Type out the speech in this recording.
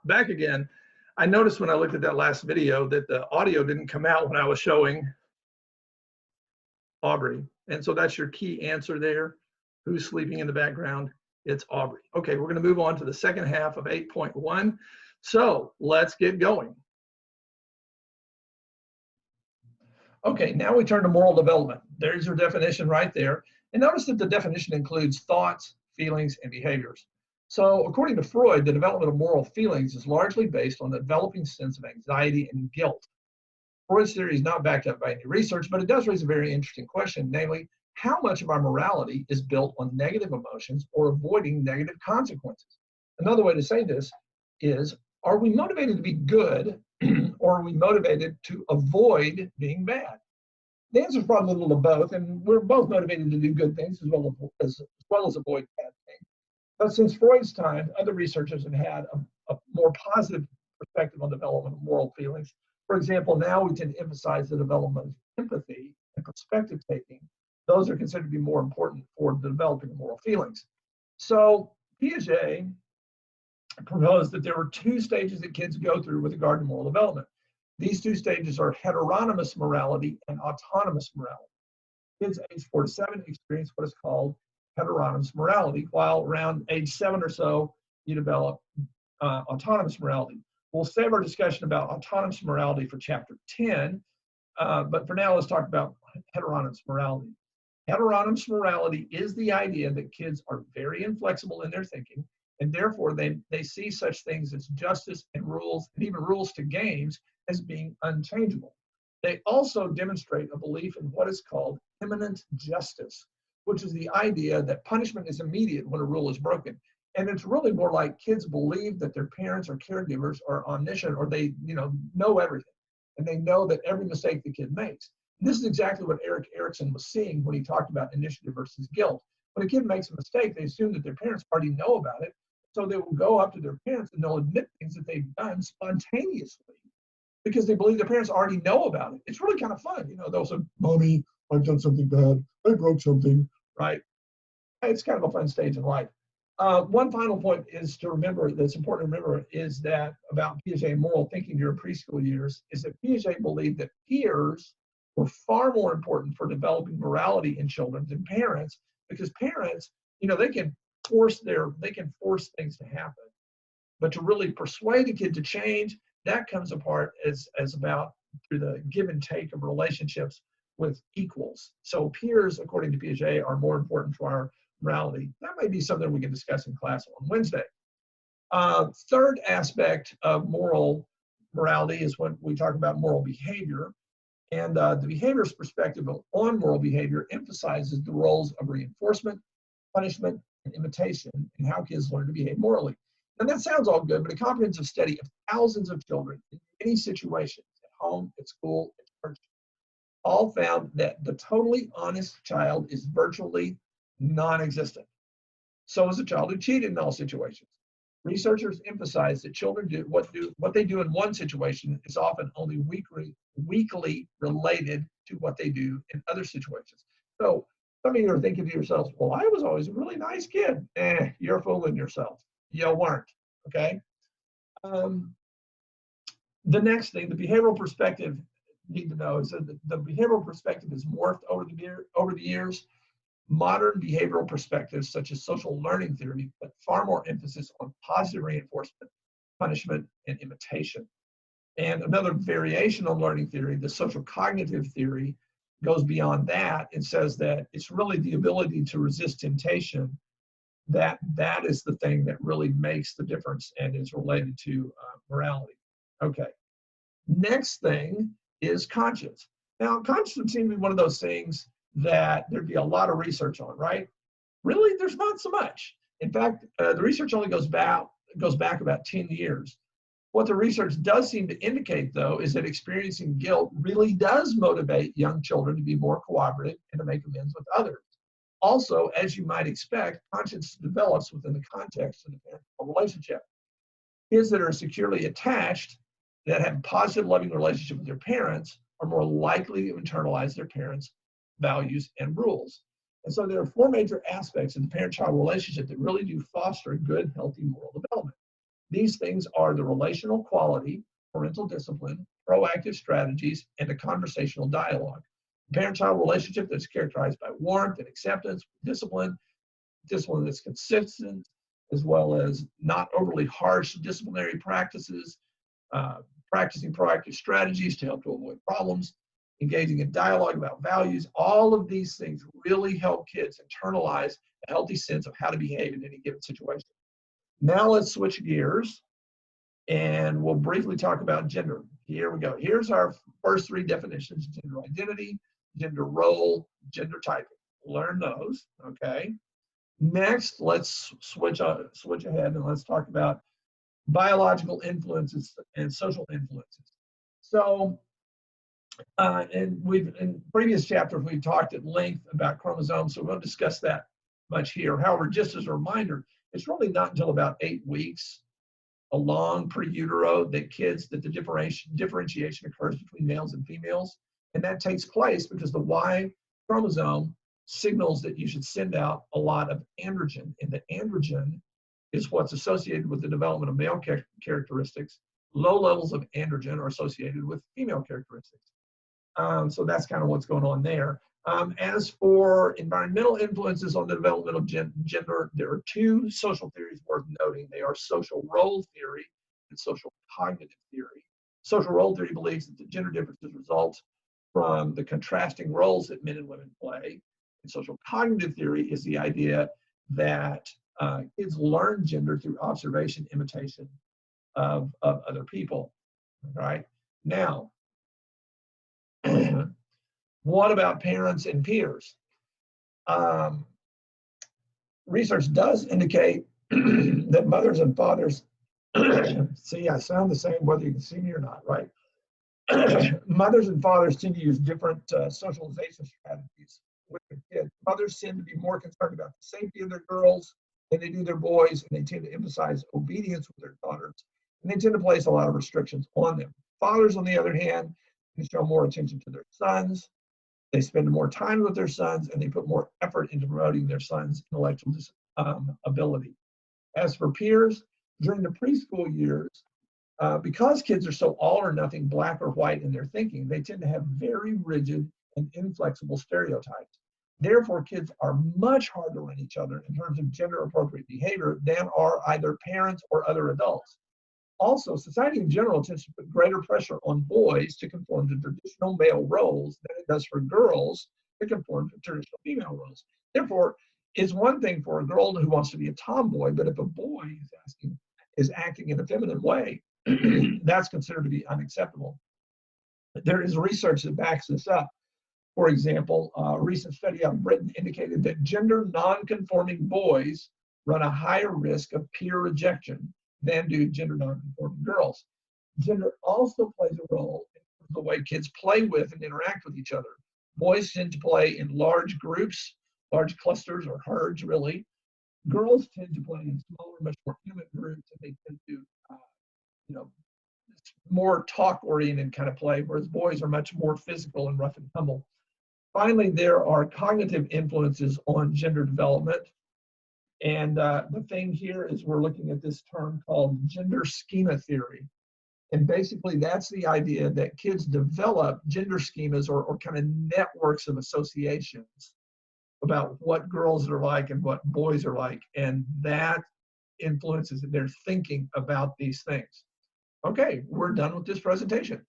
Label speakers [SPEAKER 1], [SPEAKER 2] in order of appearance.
[SPEAKER 1] Back again. I noticed when I looked at that last video that the audio didn't come out when I was showing Aubrey. And so that's your key answer there. Who's sleeping in the background? It's Aubrey. Okay, we're going to move on to the second half of 8.1. So let's get going. Okay, now we turn to moral development. There's your definition right there. And notice that the definition includes thoughts, feelings, and behaviors. So according to Freud, the development of moral feelings is largely based on the developing sense of anxiety and guilt. Freud's theory is not backed up by any research, but it does raise a very interesting question, namely, how much of our morality is built on negative emotions or avoiding negative consequences? Another way to say this is, are we motivated to be good or are we motivated to avoid being bad? The answer is probably a little of both, and we're both motivated to do good things as well as avoid bad things. But since Freud's time, other researchers have had a more positive perspective on development of moral feelings. For example, now we tend to emphasize the development of empathy and perspective taking. Those are considered to be more important for developing moral feelings. So Piaget proposed that there were two stages that kids go through with regard to moral development. These two stages are heteronomous morality and autonomous morality. Kids age 4 to 7 experience what is called heteronomous morality, while around age 7 or so, you develop autonomous morality. We'll save our discussion about autonomous morality for chapter 10, but for now, let's talk about heteronomous morality. Heteronomous morality is the idea that kids are very inflexible in their thinking, and therefore they see such things as justice and rules, and even rules to games, as being unchangeable. They also demonstrate a belief in what is called immanent justice, which is the idea that punishment is immediate when a rule is broken. And it's really more like kids believe that their parents or caregivers are omniscient, or they know everything. And they know that every mistake the kid makes. And this is exactly what Erik Erikson was seeing when he talked about initiative versus guilt. When a kid makes a mistake, they assume that their parents already know about it. So they will go up to their parents and they'll admit things that they've done spontaneously because they believe their parents already know about it. It's really kind of fun. They'll say, "Mommy, I've done something bad. I broke something," right? It's kind of a fun stage in life. One final point is to remember, that's important to remember, is that about Piaget moral thinking during preschool years, is that Piaget believed that peers were far more important for developing morality in children than parents, because parents, they can force things to happen. But to really persuade a kid to change, that comes apart as about through the give and take of relationships with equals. So peers, according to Piaget, are more important for our morality. That may be something we can discuss in class on Wednesday. Third aspect of moral morality is when we talk about moral behavior. And the behaviorist perspective on moral behavior emphasizes the roles of reinforcement, punishment, and imitation in how kids learn to behave morally. And that sounds all good, but a comprehensive study of thousands of children in many situations, at home, at school, at church, all found that the totally honest child is virtually non-existent. So is a child who cheated in all situations. Researchers emphasize that children do what they do in one situation is often only weakly related to what they do in other situations. So some of you are thinking to yourselves, "Well, I was always a really nice kid." You're fooling yourself. You weren't, okay? The next thing, the behavioral perspective you need to know is that the behavioral perspective is morphed over the years. Modern behavioral perspectives, such as social learning theory, put far more emphasis on positive reinforcement, punishment, and imitation. And another variation on learning theory, the social cognitive theory, goes beyond that and says that it's really the ability to resist temptation that is the thing that really makes the difference and is related to morality. Okay. Next thing is conscience. Now, conscience would seem to be one of those things that there'd be a lot of research on, right? Really, there's not so much. In fact, the research only goes back about 10 years. What the research does seem to indicate, though, is that experiencing guilt really does motivate young children to be more cooperative and to make amends with others. Also, as you might expect, conscience develops within the context of the parental relationship. Kids that are securely attached, that have a positive, loving relationship with their parents, are more likely to internalize their parents' values and rules. And so there are 4 major aspects of the parent-child relationship that really do foster a good, healthy moral development. These things are the relational quality, parental discipline, proactive strategies, and a conversational dialogue. Parent-child relationship that's characterized by warmth and acceptance, discipline that's consistent, as well as not overly harsh disciplinary practices, practicing proactive strategies to help to avoid problems, engaging in dialogue about values. All of these things really help kids internalize a healthy sense of how to behave in any given situation. Now let's switch gears and we'll briefly talk about gender. Here we go. Here's our first three definitions: gender identity, gender role, gender typing. Learn those, okay? Next, let's switch ahead and let's talk about biological influences and social influences. So, in previous chapters, we've talked at length about chromosomes, so we won't discuss that much here. However, just as a reminder, it's really not until about 8 weeks along pre-utero that the differentiation occurs between males and females. And that takes place because the Y chromosome signals that you should send out a lot of androgen. And the androgen is what's associated with the development of male characteristics. Low levels of androgen are associated with female characteristics. So that's kind of what's going on there. As for environmental influences on the development of gender, there are two social theories worth noting. They are social role theory and social cognitive theory. Social role theory believes that the gender differences result from the contrasting roles that men and women play. And social cognitive theory is the idea that kids learn gender through observation, imitation of other people, right? Now, what about parents and peers? Research does indicate that mothers and fathers, see, I sound the same whether you can see me or not, right? Mothers and fathers tend to use different socialization strategies with their kids. Mothers tend to be more concerned about the safety of their girls than they do their boys, and they tend to emphasize obedience with their daughters, and they tend to place a lot of restrictions on them. Fathers, on the other hand, can show more attention to their sons. They spend more time with their sons, and they put more effort into promoting their sons' intellectual ability. As for peers, during the preschool years, because kids are so all or nothing, black or white in their thinking, they tend to have very rigid and inflexible stereotypes. Therefore, kids are much harder on each other in terms of gender appropriate behavior than are either parents or other adults. Also, society in general tends to put greater pressure on boys to conform to traditional male roles than it does for girls to conform to traditional female roles. Therefore, it's one thing for a girl who wants to be a tomboy, but if a boy is acting in a feminine way, that's considered to be unacceptable. There is research that backs this up. For example, a recent study out of Britain indicated that gender non-conforming boys run a higher risk of peer rejection than do gender non-conforming girls. Gender also plays a role in the way kids play with and interact with each other. Boys tend to play in large groups, large clusters or herds, really. Girls tend to play in smaller, much more intimate groups, and they tend to, more talk-oriented kind of play, whereas boys are much more physical and rough and tumble. Finally, there are cognitive influences on gender development. And the thing here is we're looking at this term called gender schema theory. And basically that's the idea that kids develop gender schemas or kind of networks of associations about what girls are like and what boys are like. And that influences their thinking about these things. Okay, we're done with this presentation.